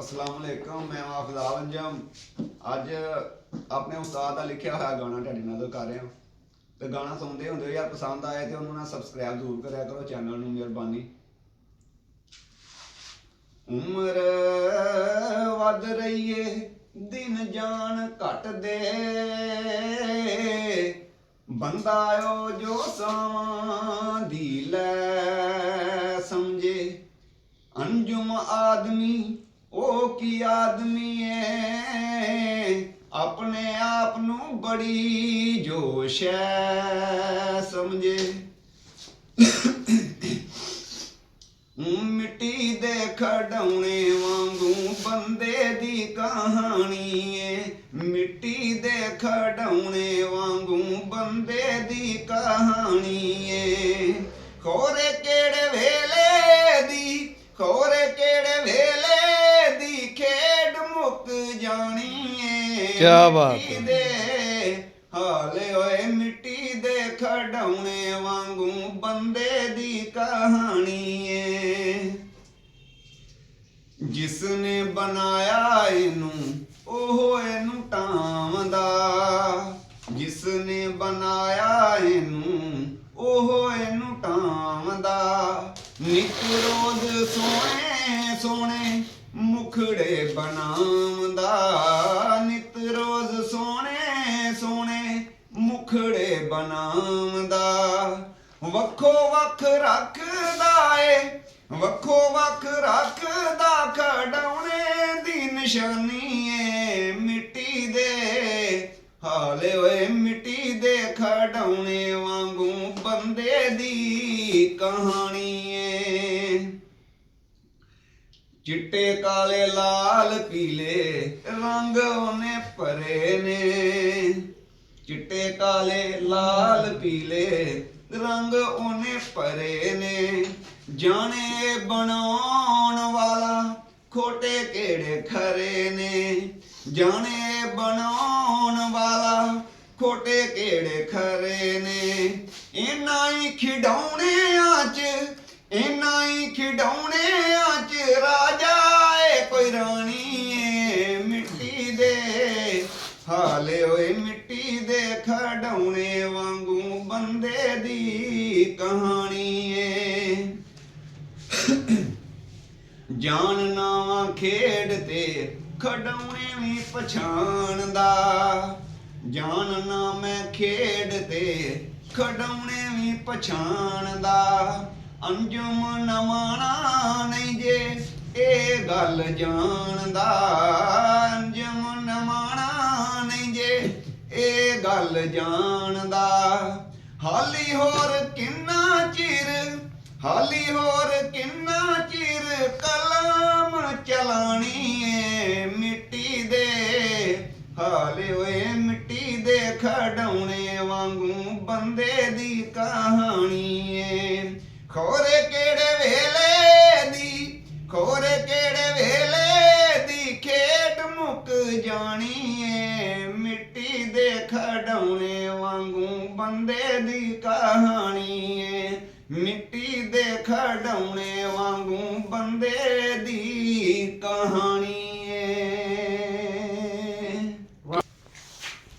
असलामुअलैकुम, मैं हाफिज़ अंजम। अज अपने उस्ताद का लिखा हुआ गाना तुहाडे नाल कर रहा। तो गाना सुनते होंगे यार, पसंद आए तो उन्होंने सबसक्राइब जरूर कराया करो चैनल नूं, मेहरबानी। उम्र वध रही है, दिन जान घटदे, बंदा ओ जो सावां दी लै समझे। अंजुम आदमी ओ की आदमी है, अपने आप नू बड़ी जोश है समझे। मिट्टी दे खडौने वांगू बंदे दी कहानी है, मिट्टी दे खडौने वांगू बंदे दी कहानी है। खोरे केड़े वेले दी, खोरे केड़े वेले दी खेड मुक जानी है। क्या बात है। दे हाले ओए मिट्टी दे खडौने वांगू बंदे दी कहानी है। जिसने बनाया इनू ओहो इनू टांवदा, जिसने बनाया इनू ओहो इनू टांवदा। नित रोज सोने सोने मुखड़े बनावदा, नित रोज सोने सोने मुखड़े बनावदा। वक्खो वख रखदा ए, वक्खो वख रखदा खडौने दी निशानी है। मिट्टी दे हाले ओए मिट्टी दे खडौने वांगू बंदे दी कहानी है। चिट्टे काले लाल पीले रंग ओने भरे ने, चिट्टे काले लाल पीले रंग ओने भरे ने। जाने बनाउण वाला खोटे केड़े खरे ने, जाने बनाउण वाला खोटे केड़े खरे ने। इन्हां ही खिडौणियां च, इन्हां ही खिडौणियां च राजा ए कोई रानी है। मिट्टी दे हाले ओए मिट्टी दे खडौणे वांगू बंदे दी कहानी है। जान नावां खेड ते खडौणे भी पछाणदा, जान ना मैं खेड ते खडौणे भी पछाणदा। अंजुम नमाणा नहीं जे ए गल जानदा, अंजुम नमाणा नहीं जे ए गल जानदा। हाली होर किन्ना चिर, हाली होर किन्ना चिर कलम चलानी है। मिट्टी दे हाले ओए मिट्टी दे खडौणे वांगू बंदे दी कहानी है। खोरे केड़े वेले दी, खोरे केड़े वेले दी खेड मुक जानी है। मिट्टी दे खडौणे वांगू बंदे दी कहानी है। मिट्टी दे खडौणे वांगू बंदे दी कहानी।